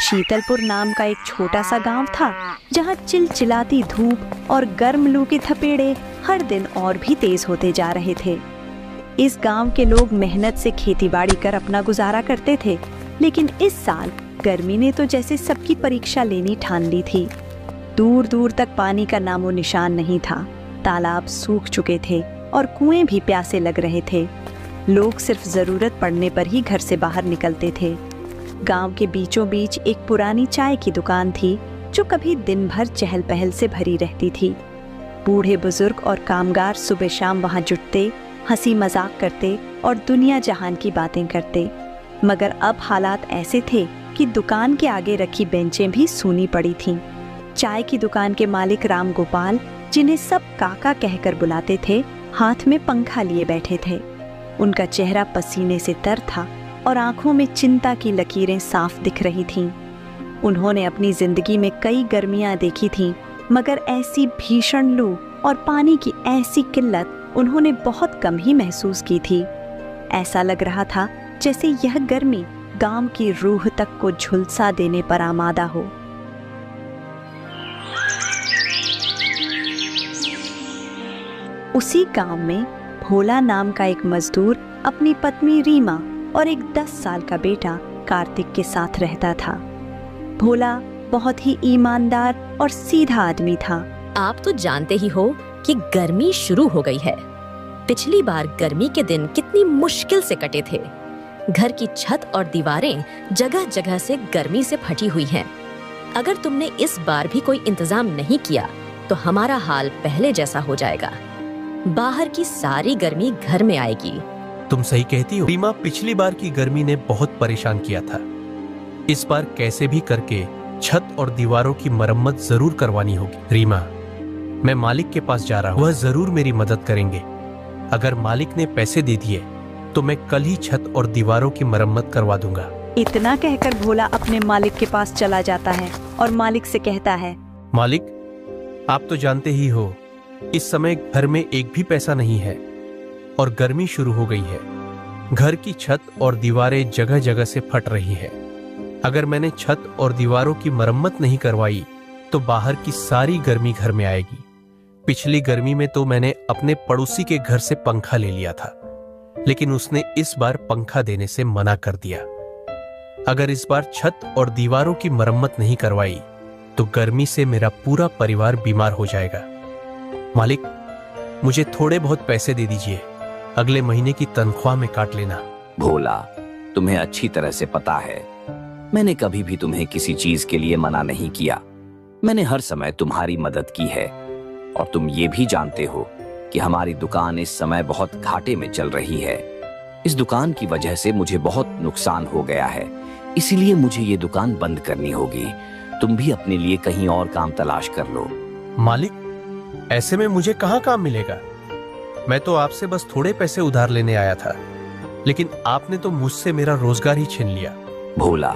शीतलपुर नाम का एक छोटा सा गांव था, जहां चिलचिलाती धूप और गर्म लू के थपेड़े हर दिन और भी तेज होते जा रहे थे। इस गांव के लोग मेहनत से खेतीबाड़ी कर अपना गुजारा करते थे, लेकिन इस साल गर्मी ने तो जैसे सबकी परीक्षा लेनी ठान ली थी। दूर दूर तक पानी का नामो निशान नहीं था। तालाब सूख चुके थे और कुएं भी प्यासे लग रहे थे। लोग सिर्फ जरूरत पड़ने पर ही घर से बाहर निकलते थे। गांव के बीचों बीच एक पुरानी चाय की दुकान थी, जो कभी दिन भर चहल पहल से भरी रहती थी। बूढ़े बुजुर्ग और कामगार सुबह शाम वहां जुटते, हंसी मजाक करते और दुनिया जहान की बातें करते। मगर अब हालात ऐसे थे कि दुकान के आगे रखी बेंचें भी सूनी पड़ी थीं। चाय की दुकान के मालिक राम गोपाल, जिन्हें सब काका कहकर बुलाते थे, हाथ में पंखा लिए बैठे थे। उनका चेहरा पसीने से तर था और आंखों में चिंता की लकीरें साफ दिख रही थीं। उन्होंने अपनी जिंदगी में कई गर्मियां देखी थीं, मगर ऐसी भीषण लू और पानी की ऐसी किल्लत उन्होंने बहुत कम ही महसूस की थी। ऐसा लग रहा था जैसे यह गर्मी गांव की रूह तक को झुलसा देने पर आमादा हो। उसी गांव में भोला नाम का एक मजदूर अपनी पत्नी रीमा और एक 10 साल का बेटा कार्तिक के साथ रहता था। भोला बहुत ही ईमानदार और सीधा आदमी था। आप तो जानते ही हो कि गर्मी शुरू हो गई है। पिछली बार गर्मी के दिन कितनी मुश्किल से कटे थे। घर की छत और दीवारें जगह जगह से गर्मी से फटी हुई हैं। अगर तुमने इस बार भी कोई इंतजाम नहीं किया तो हमारा हाल पहले जैसा हो जाएगा। बाहर की सारी गर्मी घर में आएगी। तुम सही कहती हो रीमा, पिछली बार की गर्मी ने बहुत परेशान किया था। इस बार कैसे भी करके छत और दीवारों की मरम्मत जरूर करवानी होगी। रीमा, मैं मालिक के पास जा रहा हूँ, वह जरूर मेरी मदद करेंगे। अगर मालिक ने पैसे दे दिए तो मैं कल ही छत और दीवारों की मरम्मत करवा दूंगा। इतना कहकर भोला अपने मालिक के पास चला जाता है और मालिक से कहता है, मालिक, आप तो जानते ही हो इस समय घर में एक भी पैसा नहीं है और गर्मी शुरू हो गई है। घर की छत और दीवारें जगह जगह से फट रही है। अगर मैंने छत और दीवारों की मरम्मत नहीं करवाई तो बाहर की सारी गर्मी घर में आएगी। पिछली गर्मी में तो मैंने अपने पड़ोसी के घर से पंखा ले लिया था, लेकिन उसने इस बार पंखा देने से मना कर दिया। अगर इस बार छत और दीवारों की मरम्मत नहीं करवाई तो गर्मी से मेरा पूरा परिवार बीमार हो जाएगा। मालिक, मुझे थोड़े बहुत पैसे दे दीजिए, अगले महीने की तनख्वाह में काट लेना। भोला, तुम्हें अच्छी तरह से पता है मैंने कभी भी तुम्हें किसी चीज के लिए मना नहीं किया। मैंने हर समय तुम्हारी मदद की है और तुम ये भी जानते हो कि हमारी दुकान इस समय बहुत घाटे में चल रही है। इस दुकान की वजह से मुझे बहुत नुकसान हो गया है, इसीलिए मुझे ये दुकान बंद करनी होगी। तुम भी अपने लिए कहीं और काम तलाश कर लो। मालिक, ऐसे में मुझे कहाँ काम मिलेगा? मैं तो आपसे बस थोड़े पैसे उधार लेने आया था, लेकिन आपने तो मुझसे मेरा रोजगार ही छीन लिया। भोला,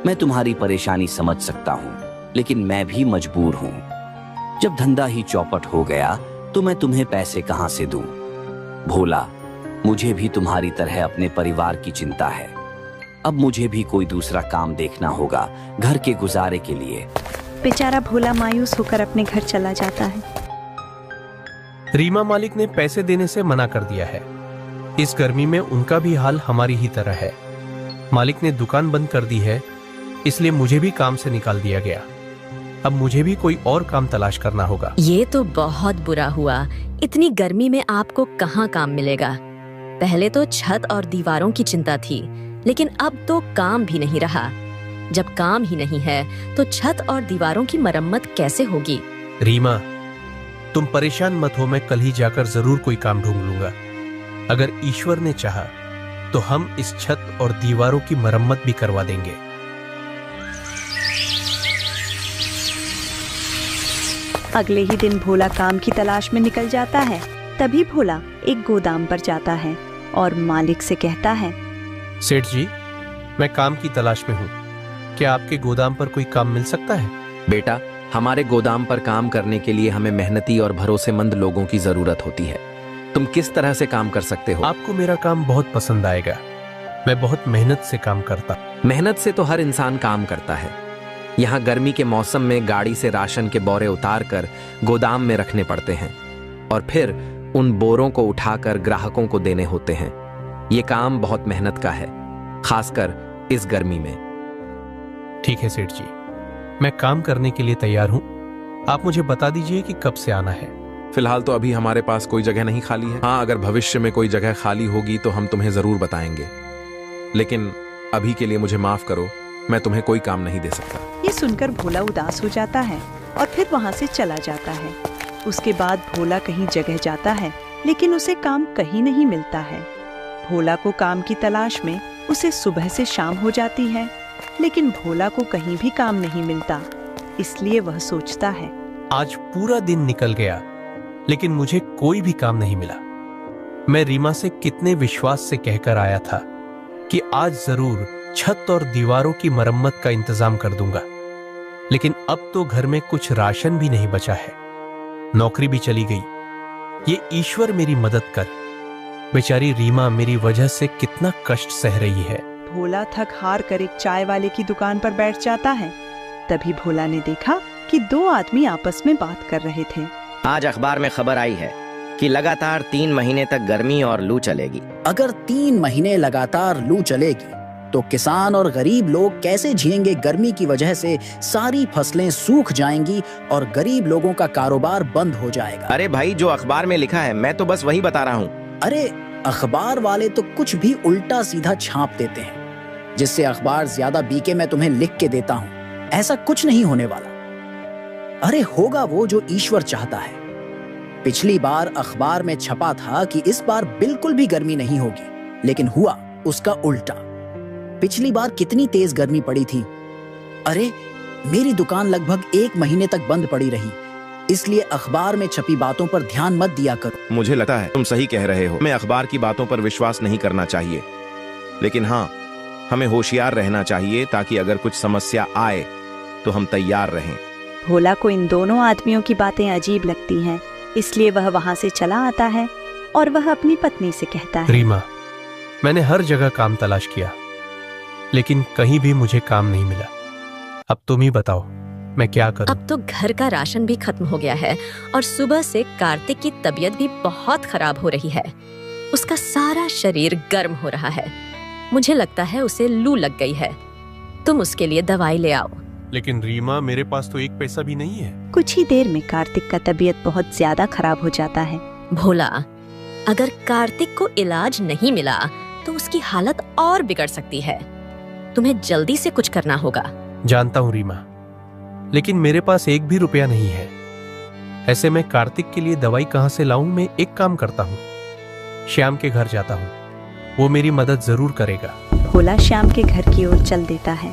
मैं तुम्हारी परेशानी समझ सकता हूँ, लेकिन मैं भी मजबूर हूँ। जब धंधा ही चौपट हो गया तो मैं तुम्हें पैसे कहाँ से दूं? भोला, मुझे भी तुम्हारी तरह अपने परिवार की चिंता है। अब मुझे भी कोई दूसरा काम देखना होगा घर के गुजारे के लिए। बेचारा भोला मायूस होकर अपने घर चला जाता है। रीमा मालिक ने पैसे देने से मना कर दिया है। इस गर्मी में उनका भी हाल हमारी ही तरह है। मालिक ने दुकान बंद कर दी है, इसलिए मुझे भी काम से निकाल दिया गया। अब मुझे भी कोई और काम तलाश करना होगा। ये तो बहुत बुरा हुआ। इतनी गर्मी में आपको कहाँ काम मिलेगा? पहले तो छत और दीवारों की चिंता थी, लेकिन अब तो काम भी नहीं रहा। जब काम ही नहीं है तो छत और दीवारों की मरम्मत कैसे होगी? रीमा, तुम परेशान मत हो, मैं कल ही जाकर जरूर कोई काम ढूंढ लूंगा। अगर ईश्वर ने चाहा तो हम इस छत और दीवारों की मरम्मत भी करवा देंगे। अगले ही दिन भोला काम की तलाश में निकल जाता है। तभी भोला एक गोदाम पर जाता है और मालिक से कहता है, सेठ जी, मैं काम की तलाश में हूँ। क्या आपके गोदाम पर कोई काम मिल सकता है? बेटा, हमारे गोदाम पर काम करने के लिए हमें मेहनती और भरोसेमंद लोगों की जरूरत होती है। तुम किस तरह से काम कर सकते हो? आपको मेरा काम बहुत पसंद आएगा। मैं बहुत मेहनत से काम करता। मेहनत से तो हर इंसान काम करता है, यहाँ गर्मी के मौसम में गाड़ी से राशन के बोरे उतार कर गोदाम में रखने पड़ते हैं और फिर उन बोरों को उठाकर ग्राहकों को देने होते हैं। ये काम बहुत मेहनत का है, खासकर इस गर्मी में। ठीक है सेठ जी, मैं काम करने के लिए तैयार हूँ। आप मुझे बता दीजिए कि कब से आना है। फिलहाल तो अभी हमारे पास कोई जगह नहीं खाली है। हाँ, अगर भविष्य में कोई जगह खाली होगी तो हम तुम्हें जरूर बताएंगे, लेकिन अभी के लिए मुझे माफ करो, मैं तुम्हें कोई काम नहीं दे सकता। ये सुनकर भोला उदास हो जाता है और फिर वहाँ से चला जाता है। उसके बाद भोला कहीं जगह जाता है, लेकिन उसे काम कहीं नहीं मिलता है। भोला को काम की तलाश में उसे सुबह से शाम हो जाती है, लेकिन भोला को कहीं भी काम नहीं मिलता। इसलिए वह सोचता है, आज पूरा दिन निकल गया, लेकिन मुझे कोई भी काम नहीं मिला। मैं रीमा से कितने विश्वास से कहकर आया था कि आज जरूर छत और दीवारों की मरम्मत का इंतजाम कर दूंगा, लेकिन अब तो घर में कुछ राशन भी नहीं बचा है। नौकरी भी चली गई। ये ईश्वर मेरी मदद कर। बेचारी रीमा मेरी वजह से कितना कष्ट सह रही है। भोला थक हार कर एक चाय वाले की दुकान पर बैठ जाता है। तभी भोला ने देखा कि दो आदमी आपस में बात कर रहे थे। आज अखबार में खबर आई है कि लगातार 3 महीने तक गर्मी और लू चलेगी। अगर 3 महीने लगातार लू चलेगी तो किसान और गरीब लोग कैसे जिएंगे? गर्मी की वजह से सारी फसलें सूख जाएंगी और गरीब लोगों का कारोबार बंद हो जाएगा। अरे भाई, जो अखबार में लिखा है मैं तो बस वही बता रहा हूँ। अरे अखबार वाले तो कुछ भी उल्टा सीधा छाप देते हैं, जिससे अखबार ज्यादा बिके। मैं तुम्हें लिख के देता हूँ, ऐसा कुछ नहीं होने वाला। अरे होगा वो जो ईश्वर चाहता है। पिछली बार अखबार में छपा था कि इस बार बिल्कुल भी गर्मी नहीं होगी, लेकिन हुआ उसका उल्टा। पिछली बार कितनी तेज गर्मी पड़ी थी। अरे मेरी दुकान लगभग 1 महीने तक बंद पड़ी रही, इसलिए अखबार में छपी बातों पर ध्यान मत दिया करो। मुझे लगता है तुम सही कह रहे हो। हमें अखबार की बातों पर विश्वास नहीं करना चाहिए, लेकिन हाँ, हमें होशियार रहना चाहिए ताकि अगर कुछ समस्या आए तो हम तैयार रहें। भोला को इन दोनों आदमियों की बातें अजीब लगती हैं, इसलिए वह वहाँ से चला आता है और वह अपनी पत्नी से कहता है, रीमा, मैंने हर जगह काम तलाश किया, लेकिन कहीं भी मुझे काम नहीं मिला। अब तुम ही बताओ मैं क्या करूं? अब तो घर का राशन भी खत्म हो गया है और सुबह से कार्तिक की तबीयत भी बहुत खराब हो रही है। उसका सारा शरीर गर्म हो रहा है। मुझे लगता है उसे लू लग गई है। तुम उसके लिए दवाई ले आओ। लेकिन रीमा, मेरे पास तो 1 पैसा भी नहीं है। कुछ ही देर में कार्तिक का तबीयत बहुत ज्यादा खराब हो जाता है। भोला, अगर कार्तिक को इलाज नहीं मिला तो उसकी हालत और बिगड़ सकती है। तुम्हें जल्दी से कुछ करना होगा। जानता हूँ रीमा, लेकिन मेरे पास 1 भी रुपया नहीं है। ऐसे में कार्तिक के लिए दवाई कहाँ से लाऊं? मैं एक काम करता हूँ, श्याम के घर जाता हूँ, वो मेरी मदद जरूर करेगा। भोला श्याम के घर की ओर चल देता है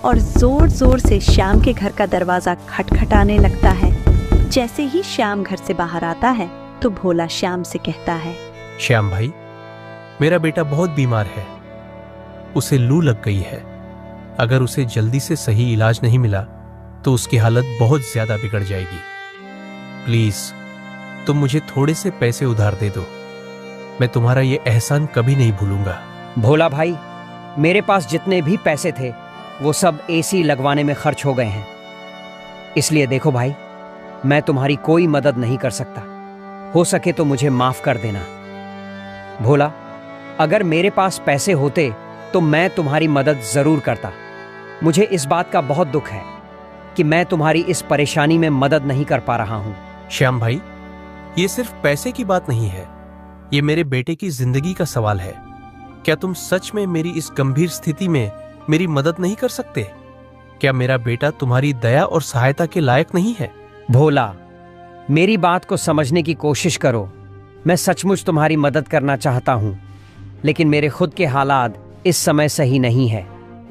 और जोर जोर से श्याम के घर का दरवाजा खटखटाने लगता है। जैसे ही श्याम घर से बाहर आता है तो भोला श्याम से कहता है, श्याम भाई, मेरा बेटा बहुत बीमार है, उसे लू लग गई है। अगर उसे जल्दी से सही इलाज नहीं मिला तो उसकी हालत बहुत ज्यादा बिगड़ जाएगी। प्लीज तुम मुझे थोड़े से पैसे उधार दे दो। मैं तुम्हारा ये एहसान कभी नहीं भूलूंगा। भोला भाई, मेरे पास जितने भी पैसे थे वो सब एसी लगवाने में खर्च हो गए हैं। इसलिए देखो भाई, मैं तुम्हारी कोई मदद नहीं कर सकता। हो सके तो मुझे माफ कर देना। भोला, अगर मेरे पास पैसे होते तो मैं तुम्हारी मदद जरूर करता। मुझे इस बात का बहुत दुख है कि मैं तुम्हारी इस परेशानी में मदद नहीं कर पा रहा हूं। श्याम भाई, ये सिर्फ पैसे की बात नहीं है, ये मेरे बेटे की जिंदगी का सवाल है। क्या तुम सच में मेरी इस गंभीर स्थिति में मेरी मदद नहीं कर सकते? क्या मेरा बेटा तुम्हारी दया और सहायता के लायक नहीं है? भोला, मेरी बात को समझने की कोशिश करो। मैं सचमुच तुम्हारी मदद करना चाहता हूं, लेकिन मेरे खुद के हालात इस समय सही नहीं है।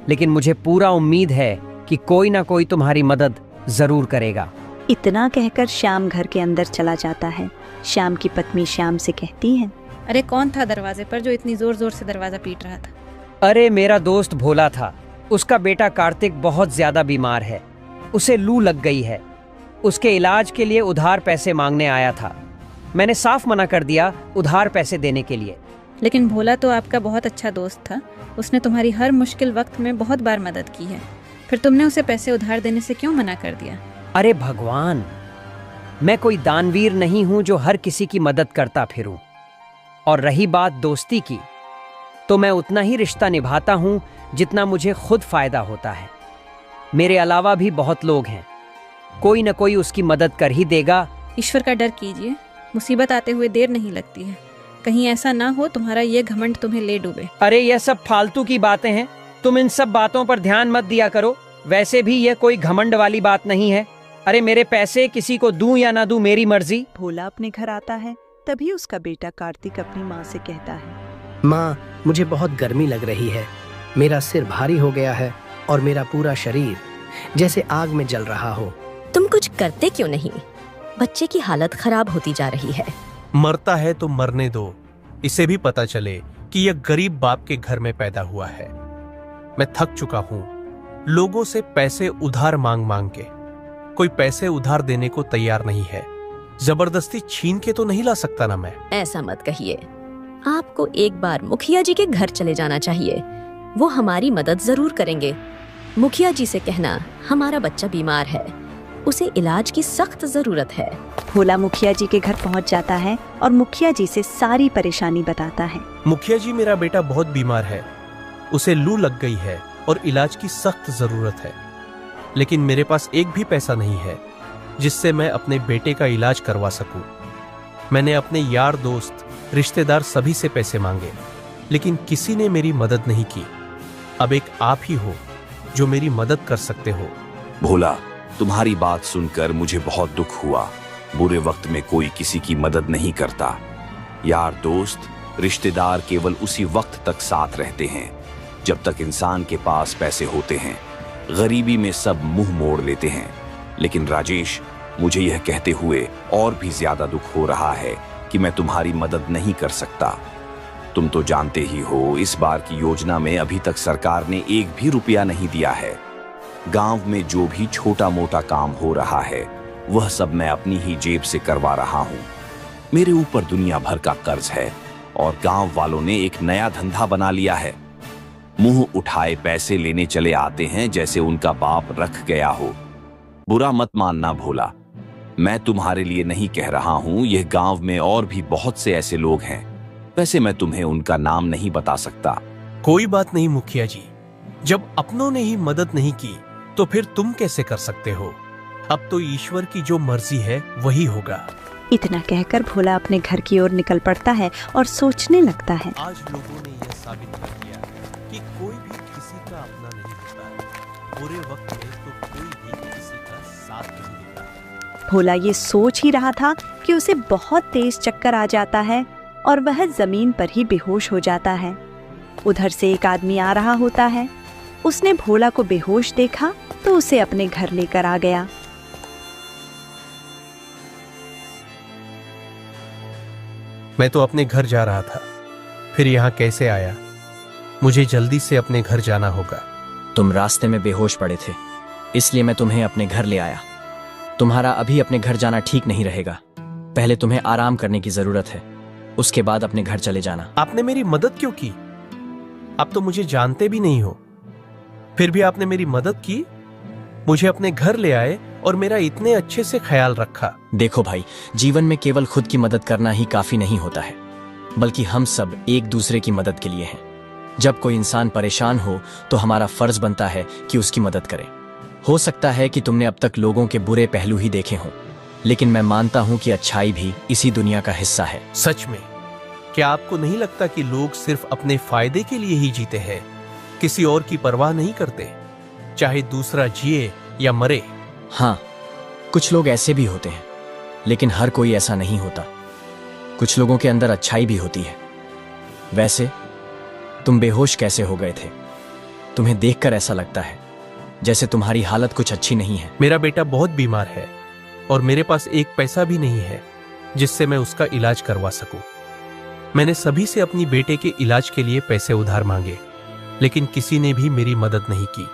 लेकिन मुझे पूरा उम्मीद है कि कोई ना कोई तुम्हारी मदद जरूर करेगा। इतना कहकर श्याम घर के अंदर चला जाता है। श्याम की पत्नी श्याम से कहती है, अरे कौन था दरवाजे पर जो इतनी जोर जोर से दरवाजा पीट रहा था? अरे मेरा दोस्त भोला था। उसका बेटा कार्तिक बहुत ज्यादा बीमार है, उसे लू लग गई है। उसके इलाज के लिए उधार पैसे मांगने आया था। मैंने साफ मना कर दिया उधार पैसे देने के लिए। लेकिन भोला तो आपका बहुत अच्छा दोस्त था। उसने तुम्हारी हर मुश्किल वक्त में बहुत बार मदद की है। फिर तुमने उसे पैसे उधार देने से क्यों मना कर दिया? अरे भगवान, मैं कोई दानवीर नहीं हूं जो हर किसी की मदद करता फिरूं। और रही बात दोस्ती की, तो मैं उतना ही रिश्ता निभाता हूं जितना मुझे खुद फायदा होता है। मेरे अलावा भी बहुत लोग हैं, कोई न कोई उसकी मदद कर ही देगा। ईश्वर का डर कीजिए, मुसीबत आते हुए देर नहीं लगती है। कहीं ऐसा ना हो तुम्हारा ये घमंड तुम्हें ले डूबे। अरे यह सब फालतू की बातें हैं, तुम इन सब बातों पर ध्यान मत दिया करो। वैसे भी यह कोई घमंड वाली बात नहीं है। अरे मेरे पैसे किसी को दूं या ना दूं मेरी मर्जी। भोला अपने घर आता है, तभी उसका बेटा कार्तिक अपनी माँ से कहता है, माँ, मुझे बहुत गर्मी लग रही है। मेरा सिर भारी हो गया है और मेरा पूरा शरीर जैसे आग में जल रहा हो। तुम कुछ करते क्यों नहीं? बच्चे की हालत खराब होती जा रही है। मरता है तो मरने दो, इसे भी पता चले कि यह गरीब बाप के घर में पैदा हुआ है। मैं थक चुका हूं लोगों से पैसे उधार मांग मांग के। कोई पैसे उधार देने को तैयार नहीं है। जबरदस्ती छीन के तो नहीं ला सकता ना मैं। ऐसा मत कहिए, आपको एक बार मुखिया जी के घर चले जाना चाहिए। वो हमारी मदद जरूर करेंगे। मुखिया जी से कहना हमारा बच्चा बीमार है, उसे इलाज की सख्त जरूरत है। भोला मुखिया जी के घर पहुंच जाता है और मुखिया जी से सारी परेशानी बताता है। मुखिया जी, मेरा बेटा बहुत बीमार है, उसे लू लग गई है और इलाज की सख्त जरूरत है। लेकिन मेरे पास एक भी पैसा नहीं है जिससे मैं अपने बेटे का इलाज करवा सकूं। मैंने अपने यार दोस्त रिश्तेदार सभी से पैसे मांगे, लेकिन किसी ने मेरी मदद नहीं की। अब एक आप ही हो जो मेरी मदद कर सकते हो। भोला, तुम्हारी बात सुनकर मुझे बहुत दुख हुआ। बुरे वक्त में कोई किसी की मदद नहीं करता। यार दोस्त रिश्तेदार केवल उसी वक्त तक साथ रहते हैं जब तक इंसान के पास पैसे होते हैं। गरीबी में सब मुंह मोड़ लेते हैं। लेकिन राजेश, मुझे यह कहते हुए और भी ज्यादा दुख हो रहा है कि मैं तुम्हारी मदद नहीं कर सकता। तुम तो जानते ही हो, इस बार की योजना में अभी तक सरकार ने एक भी रुपया नहीं दिया है। गांव में जो भी छोटा मोटा काम हो रहा है वह सब मैं अपनी ही जेब से करवा रहा हूं। मेरे ऊपर दुनिया भर का कर्ज है और गांव वालों ने एक नया धंधा बना लिया है। मुंह उठाए पैसे लेने चले आते हैं जैसे उनका बाप रख गया हो। बुरा मत मानना भोला, मैं तुम्हारे लिए नहीं कह रहा हूं। यह गांव में और भी बहुत से ऐसे लोग हैं। वैसे मैं तुम्हें उनका नाम नहीं बता सकता। कोई बात नहीं मुखिया जी, जब अपनों ने ही मदद नहीं की तो फिर तुम कैसे कर सकते हो? अब तो ईश्वर की जो मर्जी है वही होगा। इतना कहकर भोला अपने घर की ओर निकल पड़ता है और सोचने लगता है, आज लोगों ने यह साबित कर दिया कि कोई भी किसी का अपना नहीं होता। बुरे वक्त में तो कोई भी किसी का साथ नहीं देता। भोला ये सोच ही रहा था कि उसे बहुत तेज चक्कर आ जाता है और वह जमीन पर ही बेहोश हो जाता है। उधर से एक आदमी आ रहा होता है। उसने भोला को बेहोश देखा तो उसे अपने घर लेकर आ गया। मैं तो अपने घर जा रहा था, फिर यहाँ कैसे आया? मुझे जल्दी से अपने घर जाना होगा। तुम रास्ते में बेहोश पड़े थे, इसलिए मैं तुम्हें अपने घर ले आया। तुम्हारा अभी अपने घर जाना ठीक नहीं रहेगा। पहले तुम्हें आराम करने की जरूरत है, उसके बाद अपने घर चले जाना। आपने मेरी मदद क्यों की? आप तो मुझे जानते भी नहीं हो, फिर भी आपने मेरी मदद की, मुझे अपने घर ले आए और मेरा इतने अच्छे से ख्याल रखा। देखो भाई, जीवन में केवल खुद की मदद करना ही काफी नहीं होता है, बल्कि हम सब एक दूसरे की मदद के लिए हैं। जब कोई इंसान परेशान हो तो हमारा फर्ज बनता है कि उसकी मदद करें। हो सकता है कि तुमने अब तक लोगों के बुरे पहलू ही देखे हों, लेकिन मैं मानता हूं कि अच्छाई भी इसी दुनिया का हिस्सा है। सच में? क्या आपको नहीं लगता कि लोग सिर्फ अपने फायदे के लिए ही जीते हैं, किसी और की परवाह नहीं करते, चाहे दूसरा जिए या मरे? हाँ, कुछ लोग ऐसे भी होते हैं, लेकिन हर कोई ऐसा नहीं होता। कुछ लोगों के अंदर अच्छाई भी होती है। वैसे तुम बेहोश कैसे हो गए थे? तुम्हें देखकर ऐसा लगता है जैसे तुम्हारी हालत कुछ अच्छी नहीं है। मेरा बेटा बहुत बीमार है और मेरे पास एक पैसा भी नहीं है जिससे मैं उसका इलाज करवा सकूं। मैंने सभी से अपनी बेटे के इलाज के लिए पैसे उधार मांगे, लेकिन किसी ने भी मेरी मदद नहीं की।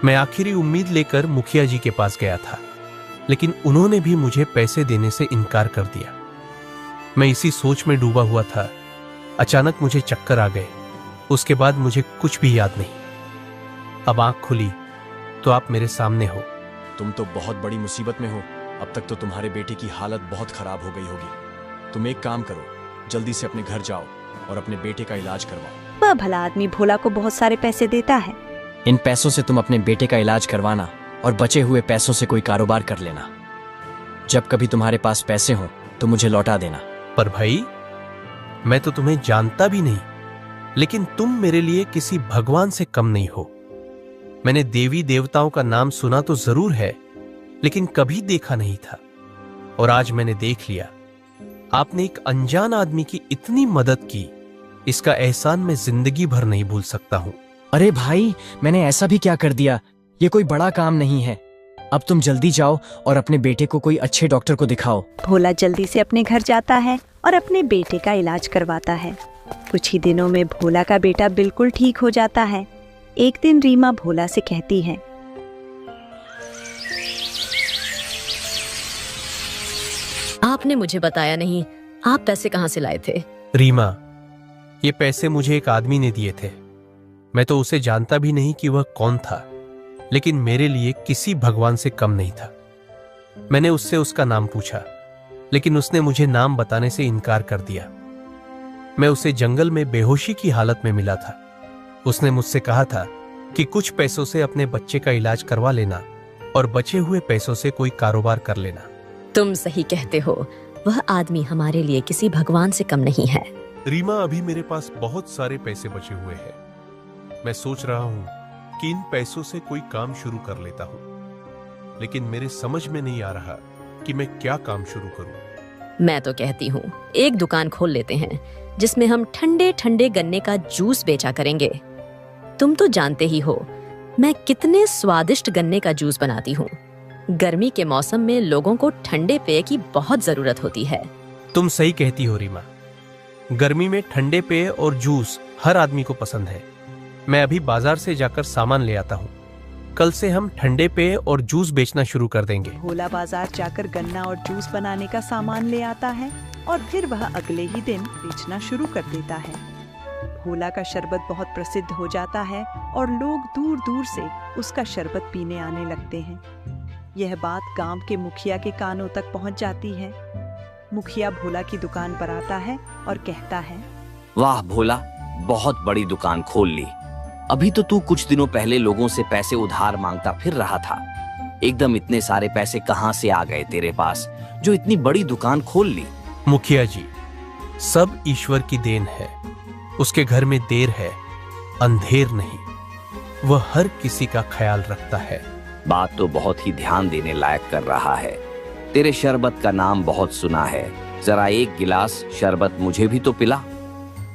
मैं आखिरी उम्मीद लेकर मुखिया जी के पास गया था, लेकिन उन्होंने भी मुझे पैसे देने से इनकार कर दिया। मैं इसी सोच में डूबा हुआ था। अचानक मुझे चक्कर आ गए। उसके बाद मुझे कुछ भी याद नहीं। अब आंख खुली तो आप मेरे सामने हो। तुम तो बहुत बड़ी मुसीबत में हो। अब तक तो तुम्हारे बेटे की हालत बहुत खराब हो गई होगी। तुम एक काम करो, जल्दी से अपने घर जाओ और अपने बेटे का इलाज करवाओ। वह भला आदमी भोला को बहुत सारे पैसे देता है। इन पैसों से तुम अपने बेटे का इलाज करवाना और बचे हुए पैसों से कोई कारोबार कर लेना। जब कभी तुम्हारे पास पैसे हों तो मुझे लौटा देना। पर भाई, मैं तो तुम्हें जानता भी नहीं, लेकिन तुम मेरे लिए किसी भगवान से कम नहीं हो। मैंने देवी देवताओं का नाम सुना तो जरूर है, लेकिन कभी देखा नहीं था, और आज मैंने देख लिया। आपने एक अनजान आदमी की इतनी मदद की, इसका एहसान मैं जिंदगी भर नहीं भूल सकता हूं। अरे भाई, मैंने ऐसा भी क्या कर दिया? ये कोई बड़ा काम नहीं है। अब तुम जल्दी जाओ और अपने बेटे को कोई अच्छे डॉक्टर को दिखाओ। भोला जल्दी से अपने घर जाता है और अपने बेटे का इलाज करवाता है। कुछ ही दिनों में भोला का बेटा बिल्कुल ठीक हो जाता है। एक दिन रीमा भोला से कहती है, आपने मुझे बताया नहीं, आप पैसे कहाँ से लाए थे? रीमा, ये पैसे मुझे एक आदमी ने दिए थे। मैं तो उसे जानता भी नहीं कि वह कौन था, लेकिन मेरे लिए किसी भगवान से कम नहीं था। मैंने उससे उसका नाम पूछा, लेकिन उसने मुझे नाम बताने से इनकार कर दिया। मैं उसे जंगल में बेहोशी की हालत में मिला था। उसने मुझसे कहा था कि कुछ पैसों से अपने बच्चे का इलाज करवा लेना और बचे हुए पैसों से कोई कारोबार कर लेना। तुम सही कहते हो, वह आदमी हमारे लिए किसी भगवान से कम नहीं है। रीमा, अभी मेरे पास बहुत सारे पैसे बचे हुए हैं। मैं सोच रहा हूं कि इन पैसों से कोई काम शुरू कर लेता हूं, लेकिन मेरे समझ में नहीं आ रहा कि मैं क्या काम शुरू करूं। मैं तो कहती हूँ एक दुकान खोल लेते हैं जिसमें हम ठंडे ठंडे गन्ने का जूस बेचा करेंगे। तुम तो जानते ही हो मैं कितने स्वादिष्ट गन्ने का जूस बनाती हूँ। गर्मी के मौसम में लोगों को ठंडे पेय की बहुत जरूरत होती है। तुम सही कहती हो रीमा, गर्मी में ठंडे पेय और जूस हर आदमी को पसंद है। मैं अभी बाजार से जाकर सामान ले आता हूँ। कल से हम ठंडे पेय और जूस बेचना शुरू कर देंगे। भोला बाजार जाकर गन्ना और जूस बनाने का सामान ले आता है और फिर वह अगले ही दिन बेचना शुरू कर देता है। भोला का शरबत बहुत प्रसिद्ध हो जाता है और लोग दूर दूर से उसका शरबत पीने आने लगते हैं। यह बात गांव के मुखिया के कानों तक पहुंच जाती है। मुखिया भोला की दुकान पर आता है और कहता है, वाह भोला, बहुत बड़ी दुकान खोल ली। अभी तो तू कुछ दिनों पहले लोगों से पैसे उधार मांगता फिर रहा था। एकदम इतने सारे पैसे कहां से आ गए तेरे पास जो इतनी बड़ी दुकान खोल ली? मुखिया जी, सब ईश्वर की देन है। उसके घर में देर है, अंधेर नहीं। वह हर किसी का ख्याल रखता है। बात तो बहुत ही ध्यान देने लायक कर रहा है। तेरे शरबत का नाम बहुत सुना है, जरा एक गिलास शरबत मुझे भी तो पिला।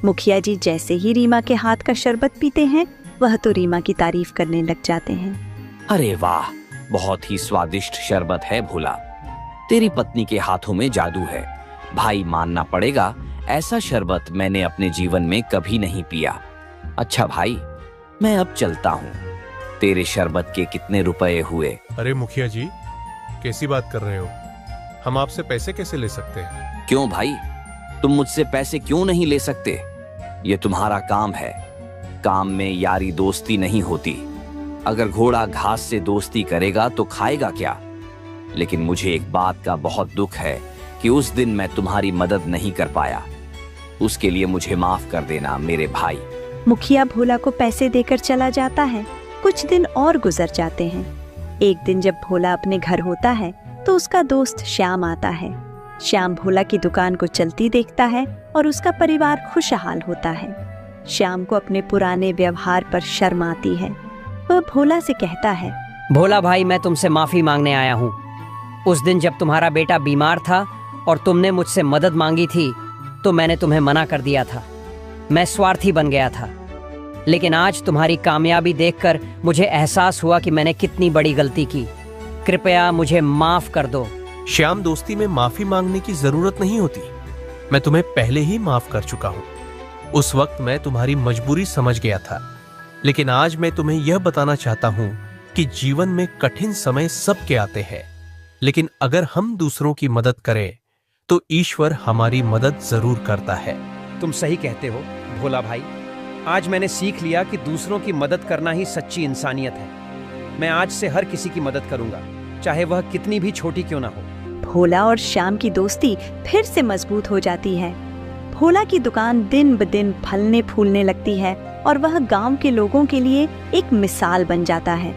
मुखिया जी जैसे ही रीमा के हाथ का शरबत पीते हैं, वह तो रीमा की तारीफ करने लग जाते हैं। अरे वाह, बहुत ही स्वादिष्ट शरबत है भोला। तेरी पत्नी के हाथों में जादू है। भाई मानना पड़ेगा, ऐसा शरबत मैंने अपने जीवन में कभी नहीं पिया। अच्छा भाई, मैं अब चलता हूँ। तेरे शरबत के कितने रुपए हुए? अरे मुखिया जी, कैसी बात कर रहे हो? हम आपसे पैसे कैसे ले सकते हैं? क्यों भाई, तुम मुझसे पैसे क्यों नहीं ले सकते? ये तुम्हारा काम है। काम में यारी दोस्ती नहीं होती। अगर घोड़ा घास से दोस्ती करेगा तो खाएगा क्या? लेकिन मुझे एक बात का बहुत दुख है कि उस दिन मैं तुम्हारी मदद नहीं कर पाया। उसके लिए मुझे माफ कर देना मेरे भाई। मुखिया भोला को पैसे देकर चला जाता है। कुछ दिन और गुजर जाते हैं। एक दिन जब भोला अपने घर होता है तो उसका दोस्त श्याम आता है। श्याम भोला की दुकान को चलती देखता है और उसका परिवार खुशहाल होता है। श्याम को अपने पुराने व्यवहार पर शर्म आती है। वह भोला से कहता है, भोला भाई, मैं तुमसे माफी मांगने आया हूँ। उस दिन जब तुम्हारा बेटा बीमार था और तुमने मुझसे मदद मांगी थी तो मैंने तुम्हें मना कर दिया था। मैं स्वार्थी बन गया था। लेकिन आज तुम्हारी कामयाबी देखकर मुझे एहसास हुआ कि मैंने कितनी बड़ी गलती की। कृपया मुझे माफ कर दो। श्याम, दोस्ती में माफी मांगने की जरूरत नहीं होती। मैं तुम्हें पहले ही माफ कर चुका हूँ। उस वक्त मैं तुम्हारी मजबूरी समझ गया था, लेकिन आज मैं तुम्हें यह बताना चाहता हूँ कि जीवन में कठिन समय सबके आते हैं, लेकिन अगर हम दूसरों की मदद करें तो ईश्वर हमारी मदद जरूर करता है। तुम सही कहते हो भोला भाई। आज मैंने सीख लिया कि दूसरों की मदद करना ही सच्ची इंसानियत है। मैं आज से हर किसी की मदद करूंगा, चाहे वह कितनी भी छोटी क्यों ना हो। भोला और श्याम की दोस्ती फिर से मजबूत हो जाती है। भोला की दुकान दिन ब दिन फलने फूलने लगती है और वह गांव के लोगों के लिए एक मिसाल बन जाता है।